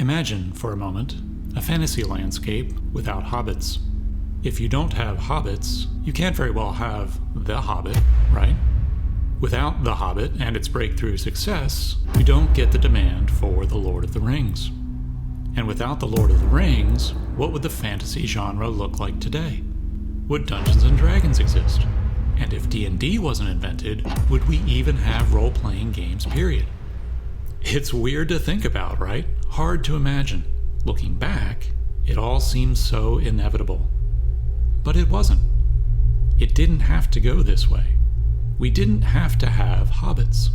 Imagine, for a moment, a fantasy landscape without hobbits. If you don't have hobbits, you can't very well have The Hobbit, right? Without The Hobbit and its breakthrough success, you don't get the demand for The Lord of the Rings. And without The Lord of the Rings, what would the fantasy genre look like today? Would Dungeons & Dragons exist? And if D&D wasn't invented, would we even have role-playing games, period? It's weird to think about, right? Hard to imagine. Looking back, it all seems so inevitable. But it wasn't. It didn't have to go this way. We didn't have to have hobbits.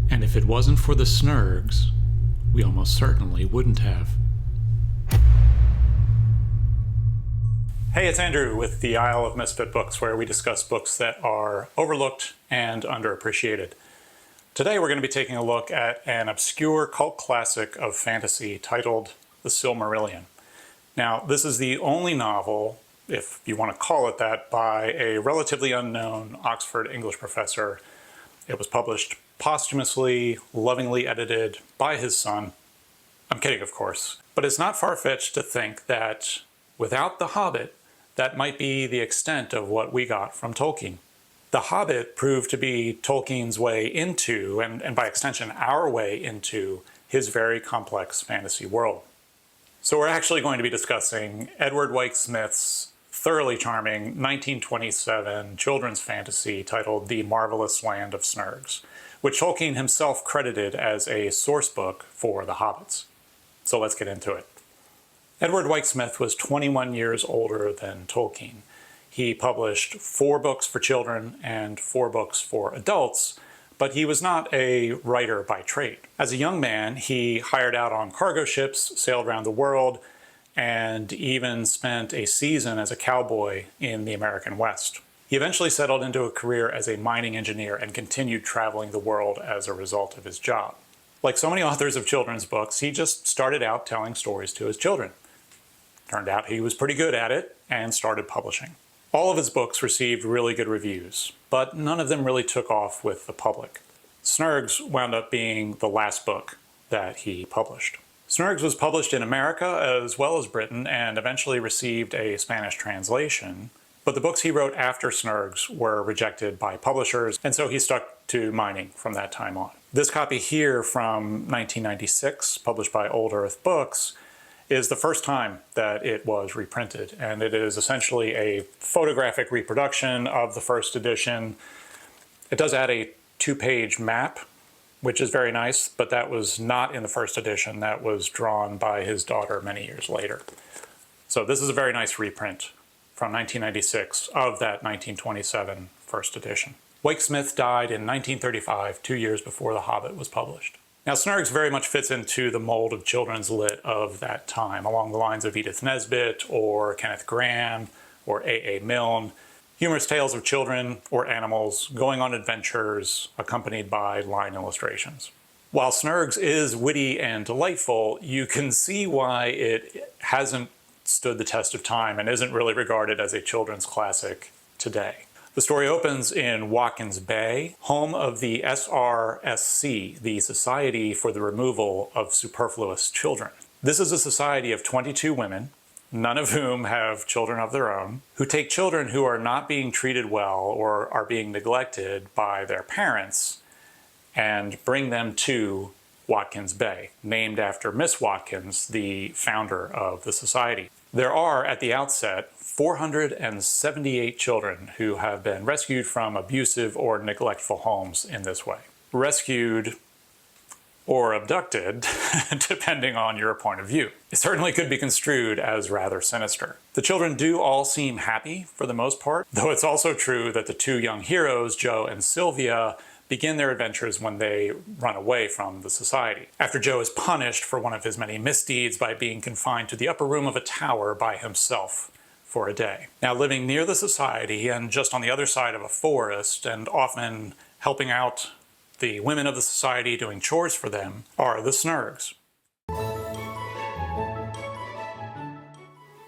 And if it wasn't for the Snergs, we almost certainly wouldn't have. Hey, it's Andrew with the Isle of Misfit Books, where we discuss books that are overlooked and underappreciated. Today we're going to be taking a look at an obscure cult classic of fantasy titled The Silmarillion. Now, this is the only novel, if you want to call it that, by a relatively unknown Oxford English professor. It was published posthumously, lovingly edited by his son. I'm kidding, of course. But it's not far-fetched to think that without The Hobbit, that might be the extent of what we got from Tolkien. The Hobbit proved to be Tolkien's way into, and by extension our way into, his very complex fantasy world. So we're actually going to be discussing Edward Wyke-Smith's thoroughly charming 1927 children's fantasy titled The Marvellous Land of Snergs, which Tolkien himself credited as a source book for the Hobbits. So let's get into it. Edward Wyke-Smith was 21 years older than Tolkien. He published 4 books for children and 4 books for adults, but he was not a writer by trade. As a young man, he hired out on cargo ships, sailed around the world, and even spent a season as a cowboy in the American West. He eventually settled into a career as a mining engineer and continued traveling the world as a result of his job. Like so many authors of children's books, he just started out telling stories to his children. Turned out he was pretty good at it and started publishing. All of his books received really good reviews, but none of them really took off with the public. Snergs wound up being the last book that he published. Snergs was published in America as well as Britain and eventually received a Spanish translation, but the books he wrote after Snergs were rejected by publishers, and so he stuck to mining from that time on. This copy here from 1996, published by Old Earth Books, is the first time that it was reprinted, and it is essentially a photographic reproduction of the first edition. It does add a 2-page map, which is very nice, but that was not in the first edition. That was drawn by his daughter many years later. So this is a very nice reprint from 1996 of that 1927 first edition. Wyke-Smith died in 1935, 2 years before The Hobbit was published. Now, Snergs very much fits into the mold of children's lit of that time, along the lines of Edith Nesbit or Kenneth Grahame or A.A. Milne. Humorous tales of children or animals going on adventures accompanied by line illustrations. While Snergs is witty and delightful, you can see why it hasn't stood the test of time and isn't really regarded as a children's classic today. The story opens in Watkins Bay, home of the SRSC, the Society for the Removal of Superfluous Children. This is a society of 22 women, none of whom have children of their own, who take children who are not being treated well or are being neglected by their parents and bring them to Watkins Bay, named after Miss Watkins, the founder of the society. There are, at the outset, 478 children who have been rescued from abusive or neglectful homes in this way. Rescued or abducted, depending on your point of view. It certainly could be construed as rather sinister. The children do all seem happy for the most part, though it's also true that the 2 young heroes, Joe and Sylvia, begin their adventures when they run away from the society. After Joe is punished for one of his many misdeeds by being confined to the upper room of a tower by himself for a day. Now, living near the society and just on the other side of a forest and often helping out the women of the society doing chores for them are the Snergs.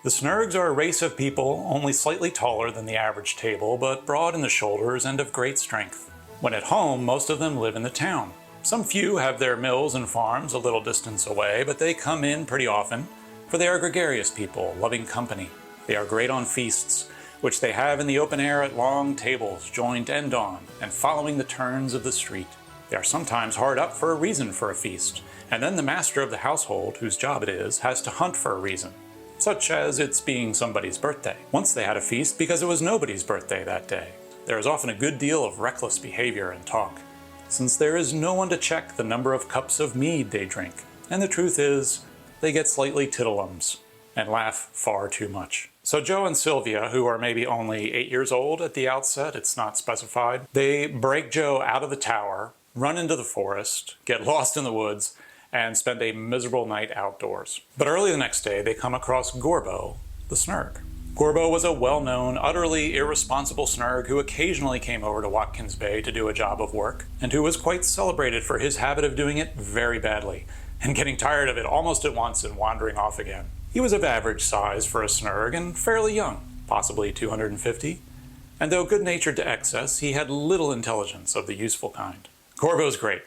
The Snergs are a race of people only slightly taller than the average table, but broad in the shoulders and of great strength. When at home, most of them live in the town. Some few have their mills and farms a little distance away, but they come in pretty often, for they are gregarious people, loving company. They are great on feasts, which they have in the open air at long tables, joined end on, and following the turns of the street. They are sometimes hard up for a reason for a feast, and then the master of the household, whose job it is, has to hunt for a reason, such as its being somebody's birthday. Once they had a feast because it was nobody's birthday that day. There is often a good deal of reckless behavior and talk, since there is no one to check the number of cups of mead they drink, and the truth is, they get slightly tittlums and laugh far too much. So Joe and Sylvia, who are maybe only 8 years old at the outset, it's not specified, they break Joe out of the tower, run into the forest, get lost in the woods, and spend a miserable night outdoors. But early the next day, they come across Gorbo, the Snerg. Gorbo was a well-known, utterly irresponsible Snerg who occasionally came over to Watkins Bay to do a job of work, and who was quite celebrated for his habit of doing it very badly, and getting tired of it almost at once and wandering off again. He was of average size for a Snerg and fairly young, possibly 250, and though good-natured to excess, he had little intelligence of the useful kind. Gorbo's great.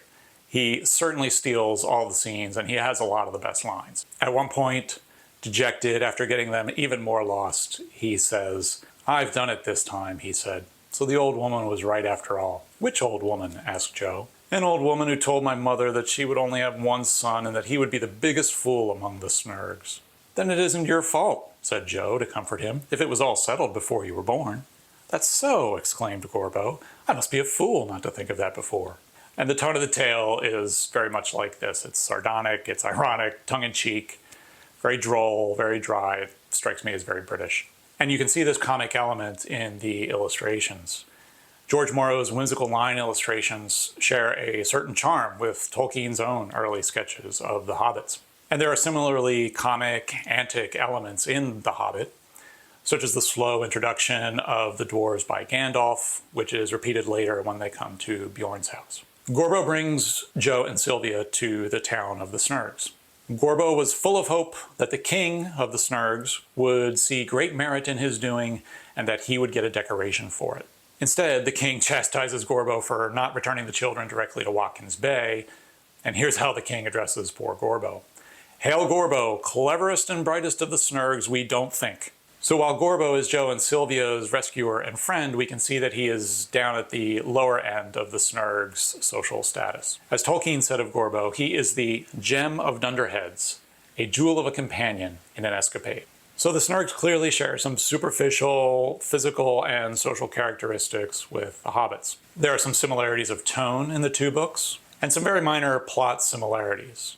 He certainly steals all the scenes, and he has a lot of the best lines. At one point, dejected after getting them even more lost, he says, "I've done it this time," he said. "So the old woman was right after all." "Which old woman?" asked Joe. "An old woman who told my mother that she would only have one son and that he would be the biggest fool among the Snergs." "Then it isn't your fault," said Joe to comfort him, "if it was all settled before you were born." "That's so," exclaimed Gorbo. "I must be a fool not to think of that before." And the tone of the tale is very much like this. It's sardonic, it's ironic, tongue-in-cheek, very droll, very dry. It strikes me as very British. And you can see this comic element in the illustrations. George Morrow's whimsical line illustrations share a certain charm with Tolkien's own early sketches of the Hobbits. And there are similarly comic, antic elements in The Hobbit, such as the slow introduction of the dwarves by Gandalf, which is repeated later when they come to Bjorn's house. Gorbo brings Joe and Sylvia to the town of the Snergs. Gorbo was full of hope that the king of the Snergs would see great merit in his doing and that he would get a decoration for it. Instead, the king chastises Gorbo for not returning the children directly to Watkins Bay, and here's how the king addresses poor Gorbo. "Hail Gorbo, cleverest and brightest of the Snergs, we don't think." So while Gorbo is Joe and Sylvia's rescuer and friend, we can see that he is down at the lower end of the Snergs' social status. As Tolkien said of Gorbo, he is the gem of dunderheads, a jewel of a companion in an escapade. So the Snergs clearly share some superficial, physical, and social characteristics with the Hobbits. There are some similarities of tone in the two books, and some very minor plot similarities.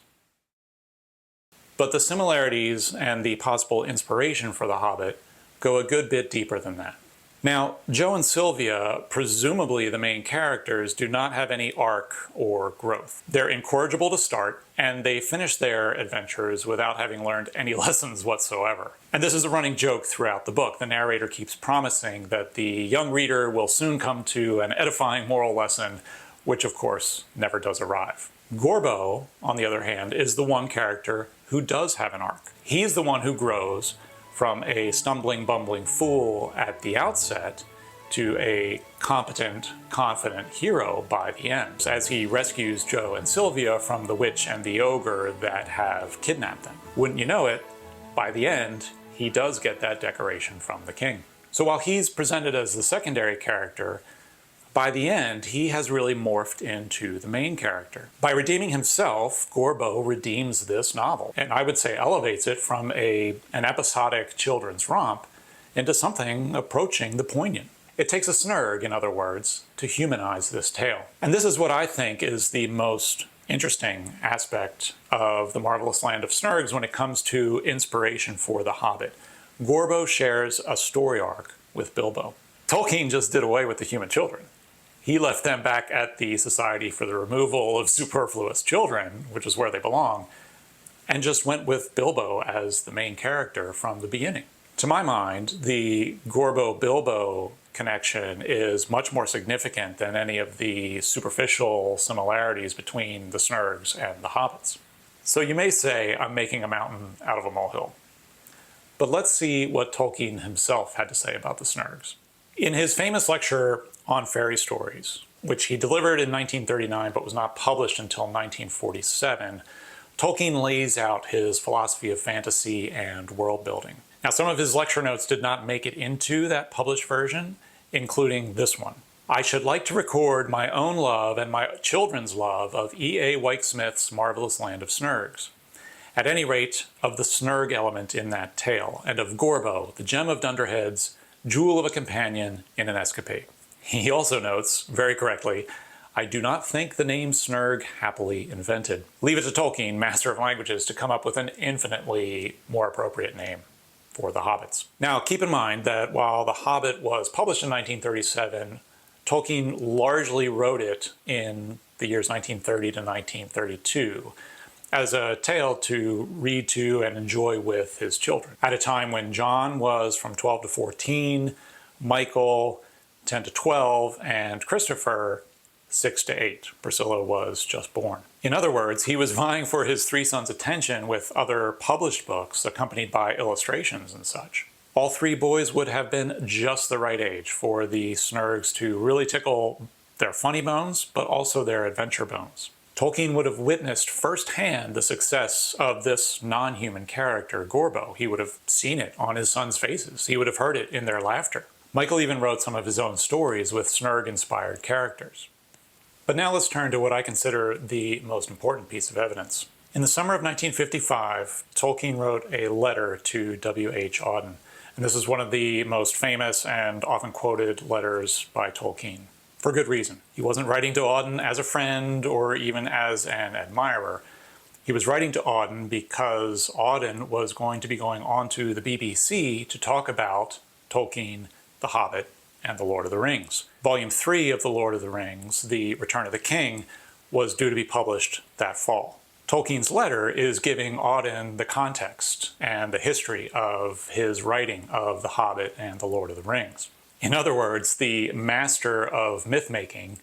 But the similarities and the possible inspiration for The Hobbit go a good bit deeper than that. Now, Joe and Sylvia, presumably the main characters, do not have any arc or growth. They're incorrigible to start, and they finish their adventures without having learned any lessons whatsoever. And this is a running joke throughout the book. The narrator keeps promising that the young reader will soon come to an edifying moral lesson, which of course never does arrive. Gorbo, on the other hand, is the one character who does have an arc. He's the one who grows from a stumbling, bumbling fool at the outset to a competent, confident hero by the end, as he rescues Joe and Sylvia from the witch and the ogre that have kidnapped them. Wouldn't you know it, by the end, he does get that decoration from the king. So while he's presented as the secondary character, by the end, he has really morphed into the main character. By redeeming himself, Gorbo redeems this novel, and I would say elevates it from an episodic children's romp into something approaching the poignant. It takes a Snerg, in other words, to humanize this tale. And this is what I think is the most interesting aspect of the Marvellous Land of Snergs when it comes to inspiration for The Hobbit. Gorbo shares a story arc with Bilbo. Tolkien just did away with the human children. He left them back at the Society for the Removal of Superfluous Children, which is where they belong, and just went with Bilbo as the main character from the beginning. To my mind, the Gorbo-Bilbo connection is much more significant than any of the superficial similarities between the Snergs and the Hobbits. So you may say I'm making a mountain out of a molehill. But let's see what Tolkien himself had to say about the Snergs. In his famous lecture on fairy stories, which he delivered in 1939 but was not published until 1947, Tolkien lays out his philosophy of fantasy and world building. Now, some of his lecture notes did not make it into that published version, including this one. I should like to record my own love and my children's love of E.A. Wyke-Smith's Marvellous Land of Snergs. At any rate, of the Snerg element in that tale, and of Gorbo, the gem of Dunderhead's jewel of a companion in an escapade. He also notes, very correctly, I do not think the name Snerg happily invented. Leave it to Tolkien, master of languages, to come up with an infinitely more appropriate name for the Hobbits. Now, keep in mind that while The Hobbit was published in 1937, Tolkien largely wrote it in the years 1930 to 1932 as a tale to read to and enjoy with his children. At a time when John was from 12 to 14, Michael 10 to 12, and Christopher 6 to 8. Priscilla was just born. In other words, he was vying for his three sons' attention with other published books accompanied by illustrations and such. All three boys would have been just the right age for the Snergs to really tickle their funny bones, but also their adventure bones. Tolkien would have witnessed firsthand the success of this non-human character, Gorbo. He would have seen it on his sons' faces. He would have heard it in their laughter. Michael even wrote some of his own stories with Snerg-inspired characters. But now let's turn to what I consider the most important piece of evidence. In the summer of 1955, Tolkien wrote a letter to W.H. Auden, and this is one of the most famous and often quoted letters by Tolkien. For good reason. He wasn't writing to Auden as a friend or even as an admirer. He was writing to Auden because Auden was going to be going on to the BBC to talk about Tolkien, The Hobbit, and The Lord of the Rings. Volume 3 of The Lord of the Rings, The Return of the King, was due to be published that fall. Tolkien's letter is giving Auden the context and the history of his writing of The Hobbit and The Lord of the Rings. In other words, the master of myth-making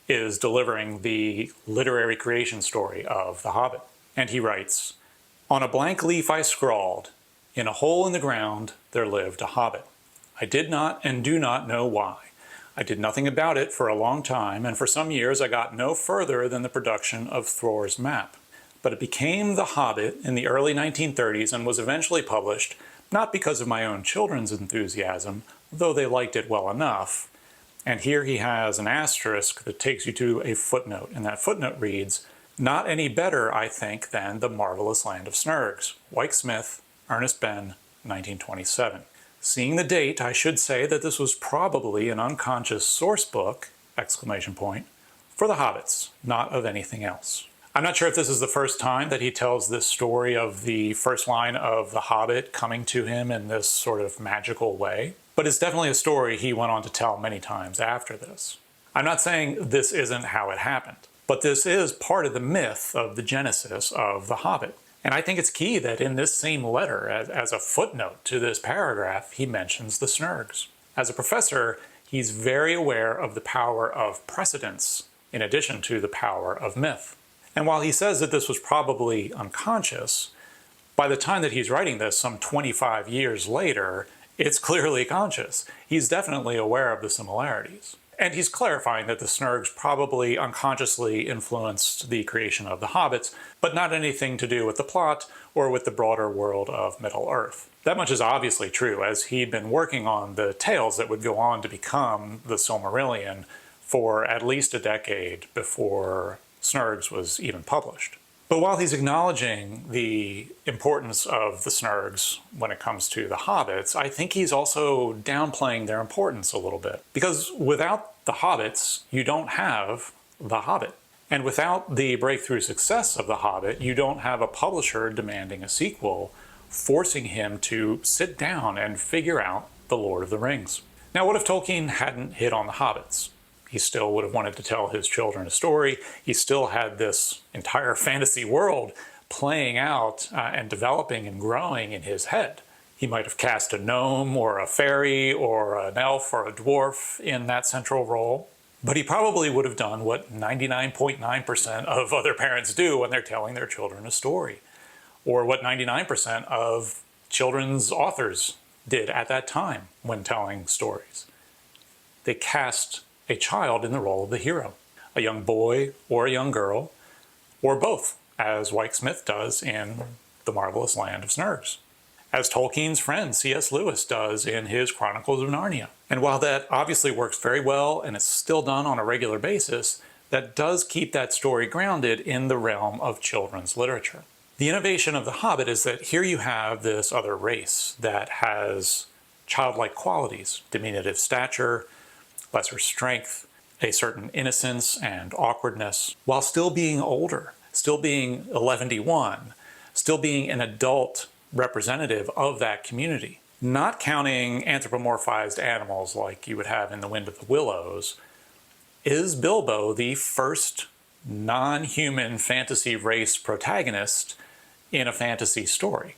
is delivering the literary creation story of The Hobbit. And he writes, "On a blank leaf I scrawled, in a hole in the ground there lived a hobbit. I did not and do not know why. I did nothing about it for a long time, and for some years I got no further than the production of Thor's map. But it became The Hobbit in the early 1930s and was eventually published, not because of my own children's enthusiasm, though they liked it well enough." And here he has an asterisk that takes you to a footnote, and that footnote reads, "Not any better, I think, than The Marvellous Land of Snergs, Wyke-Smith, Ernest Benn, 1927. Seeing the date, I should say that this was probably an unconscious source book, ! For the Hobbits, not of anything else." I'm not sure if this is the first time that he tells this story of the first line of The Hobbit coming to him in this sort of magical way, but it's definitely a story he went on to tell many times after this. I'm not saying this isn't how it happened, but this is part of the myth of the genesis of The Hobbit. And I think it's key that in this same letter, as a footnote to this paragraph, he mentions the Snergs. As a professor, he's very aware of the power of precedence in addition to the power of myth. And while he says that this was probably unconscious, by the time that he's writing this, some 25 years later, it's clearly conscious. He's definitely aware of the similarities. And he's clarifying that the Snergs probably unconsciously influenced the creation of the Hobbits, but not anything to do with the plot or with the broader world of Middle-earth. That much is obviously true, as he'd been working on the tales that would go on to become the Silmarillion for at least a decade before Snergs was even published. But while he's acknowledging the importance of the Snergs when it comes to the Hobbits, I think he's also downplaying their importance a little bit. Because without the Hobbits, you don't have The Hobbit. And without the breakthrough success of The Hobbit, you don't have a publisher demanding a sequel, forcing him to sit down and figure out The Lord of the Rings. Now, what if Tolkien hadn't hit on the Hobbits? He still would have wanted to tell his children a story. He still had this entire fantasy world playing out and developing and growing in his head. He might have cast a gnome or a fairy or an elf or a dwarf in that central role, but he probably would have done what 99.9% of other parents do when they're telling their children a story, or what 99% of children's authors did at that time when telling stories. They cast a child in the role of the hero, a young boy or a young girl, or both, as Wyke-Smith does in The Marvellous Land of Snergs, as Tolkien's friend C.S. Lewis does in his Chronicles of Narnia. And while that obviously works very well and is still done on a regular basis, that does keep that story grounded in the realm of children's literature. The innovation of The Hobbit is that here you have this other race that has childlike qualities, diminutive stature, lesser strength, a certain innocence and awkwardness, while still being older, still being 11-1, still being an adult representative of that community. Not counting anthropomorphized animals like you would have in The Wind of the Willows, is Bilbo the first non-human fantasy race protagonist in a fantasy story?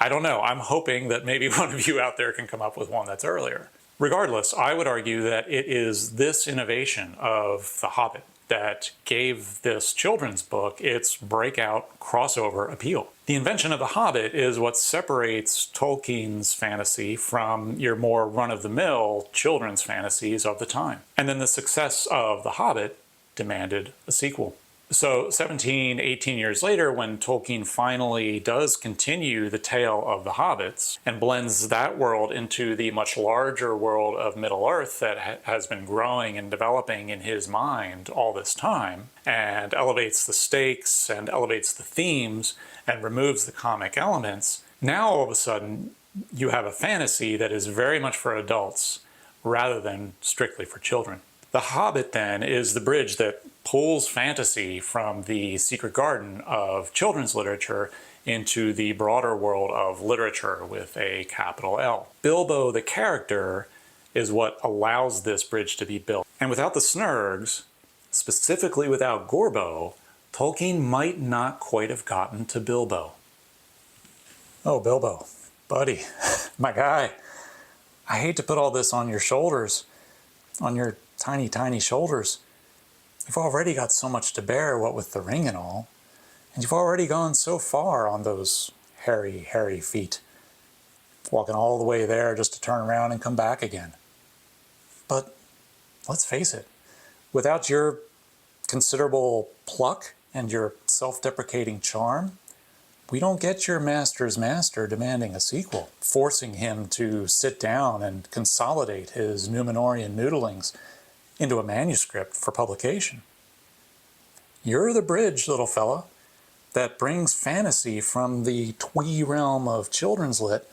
I don't know. I'm hoping that maybe one of you out there can come up with one that's earlier. Regardless, I would argue that it is this innovation of The Hobbit that gave this children's book its breakout crossover appeal. The invention of The Hobbit is what separates Tolkien's fantasy from your more run-of-the-mill children's fantasies of the time. And then the success of The Hobbit demanded a sequel. So 17, 18 years later, when Tolkien finally does continue the tale of the Hobbits and blends that world into the much larger world of Middle-earth that has been growing and developing in his mind all this time, and elevates the stakes and elevates the themes and removes the comic elements, now all of a sudden you have a fantasy that is very much for adults rather than strictly for children. The Hobbit, then, is the bridge that pulls fantasy from the secret garden of children's literature into the broader world of literature with a capital L. Bilbo, the character, is what allows this bridge to be built. And without the Snergs, specifically without Gorbo, Tolkien might not quite have gotten to Bilbo. Oh, Bilbo, buddy, my guy, I hate to put all this on your shoulders, on your tiny, tiny shoulders. You've already got so much to bear, what with the ring and all, and you've already gone so far on those hairy, hairy feet, walking all the way there just to turn around and come back again. But let's face it, without your considerable pluck and your self-deprecating charm, we don't get your master's master demanding a sequel, forcing him to sit down and consolidate his Númenórean noodlings into a manuscript for publication. You're the bridge, little fella, that brings fantasy from the twee realm of children's lit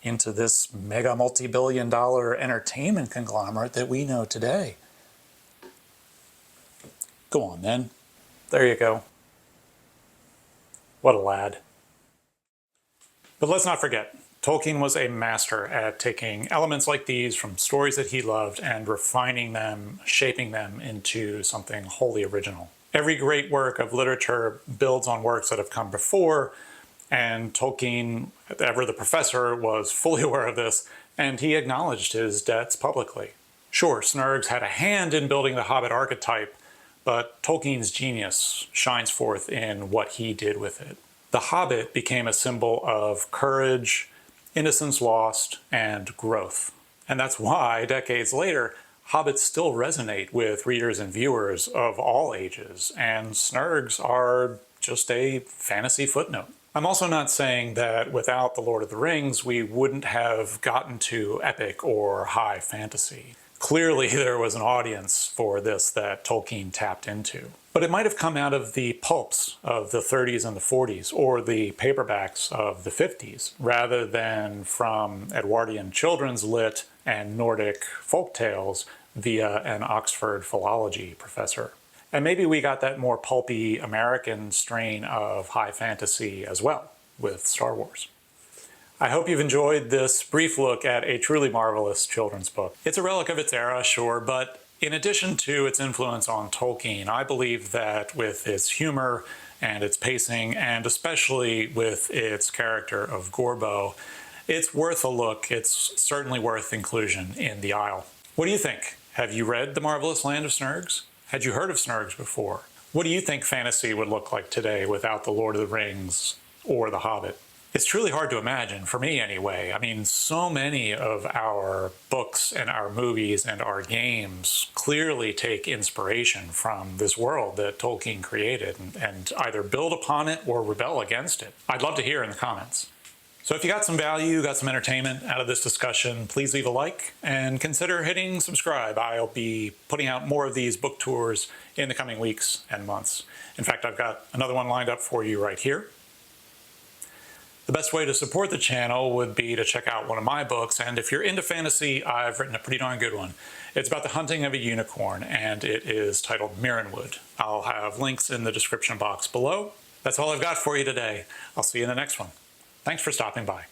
into this mega multi-billion-dollar entertainment conglomerate that we know today. Go on, then. There you go. What a lad. But let's not forget, Tolkien was a master at taking elements like these from stories that he loved and refining them, shaping them into something wholly original. Every great work of literature builds on works that have come before, and Tolkien, ever the professor, was fully aware of this, and he acknowledged his debts publicly. Sure, Snergs had a hand in building the Hobbit archetype, but Tolkien's genius shines forth in what he did with it. The Hobbit became a symbol of courage, innocence lost, and growth. And that's why, decades later, Hobbits still resonate with readers and viewers of all ages, and Snergs are just a fantasy footnote. I'm also not saying that without The Lord of the Rings, we wouldn't have gotten to epic or high fantasy. Clearly, there was an audience for this that Tolkien tapped into. But it might have come out of the pulps of the 30s and the 40s, or the paperbacks of the 50s, rather than from Edwardian children's lit and Nordic folktales via an Oxford philology professor. And maybe we got that more pulpy American strain of high fantasy as well with Star Wars. I hope you've enjoyed this brief look at a truly marvelous children's book. It's a relic of its era, sure, but in addition to its influence on Tolkien, I believe that with its humor and its pacing, and especially with its character of Gorbo, it's worth a look. It's certainly worth inclusion in the aisle. What do you think? Have you read The Marvellous Land of Snergs? Had you heard of Snergs before? What do you think fantasy would look like today without The Lord of the Rings or The Hobbit? It's truly hard to imagine, for me anyway. I mean, so many of our books and our movies and our games clearly take inspiration from this world that Tolkien created and either build upon it or rebel against it. I'd love to hear in the comments. So if you got some value, got some entertainment out of this discussion, please leave a like and consider hitting subscribe. I'll be putting out more of these book tours in the coming weeks and months. In fact, I've got another one lined up for you right here. The best way to support the channel would be to check out one of my books, and if you're into fantasy, I've written a pretty darn good one. It's about the hunting of a unicorn, and it is titled Mirrenwood. I'll have links in the description box below. That's all I've got for you today. I'll see you in the next one. Thanks for stopping by.